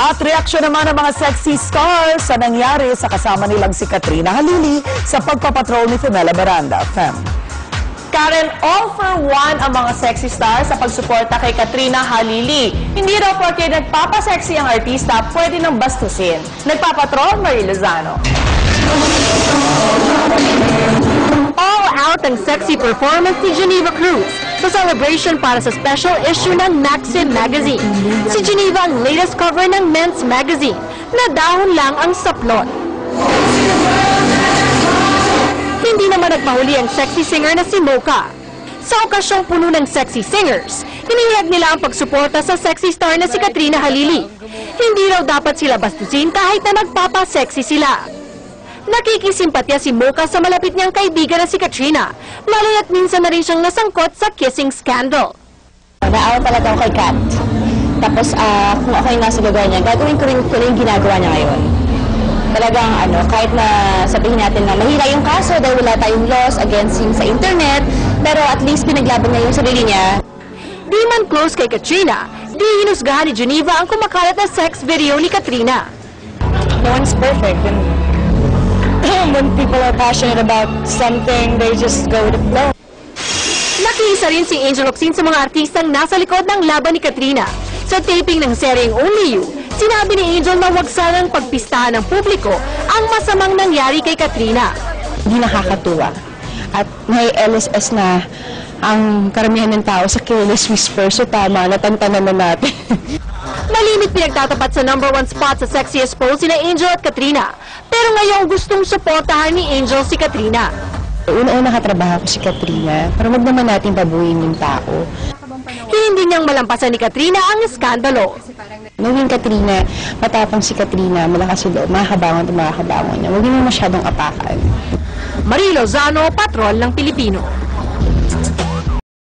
At reaksyon naman ng mga sexy stars sa nangyari sa kasama nilang si Katrina Halili sa pagpapatrol ni Femela Baranda. Fem. Karen, all for one ang mga sexy stars sa pagsuporta kay Katrina Halili. Hindi raw porque nagpapasexy ang artista, pwede nang bastusin. Nagpapatrol, Marie Lozano. All out ang sexy performance ni Geneva Cruz sa celebration para sa special issue ng Maxim Magazine. Si Geneva ang latest cover ng Men's Magazine na dahon lang ang saplot. Hindi naman nagpahuli ang sexy singer na si Mocha. Sa okasyong puno ng sexy singers, hinihiyag nila ang pagsuporta sa sexy star na si Katrina Halili. Hindi raw dapat sila bastusin kahit na nagpapa-sexy sila. Nakikisimpatya si Mocha sa malapit niyang kaibigan na si Katrina, lalo at minsan na rin siyang nasangkot sa kissing scandal. Naawa talaga ako kay Kat. Tapos kung ako yung nasa lugar niya, gagawin ko rin yung ginagawa niya ngayon. Talagang kahit na sabihin natin na mahira yung kaso dahil wala tayong laws against him sa internet, pero at least pinaglaban niya yung sarili niya. Di man close kay Katrina, di hinusgahan ni Geneva ang kumakalat na sex video ni Katrina. No one's perfect. And when people are passionate about something, they just go with the flow. Nakiisa rin si Angel Locsin sa mga artistang nasa likod ng laban ni Katrina. Sa taping ng seryeng Only You, sinabi ni Angel na huwag sanang pagpistahan ng publiko ang masamang nangyari kay Katrina. Hindi nakakatuwa. At may LSS na ang karamihan ng tao sa Careless Whisper, so tama, natantanan na natin. Malimit pinagtatapat sa #1 spot sa sexiest pose sina Angel at Katrina. Pero ngayong gustong suportahan ni Angel si Katrina. Una-una katrabaho ko si Katrina, pero wag naman natin pabuhin yung tao. Hindi niyang malampasan ni Katrina ang iskandalo. Knowing Katrina, matapang si Katrina, malakas yung loob, makakabangon at makakabangon niya. Huwag niyo masyadong apakan. Marie Lozano, Patrol ng Pilipino.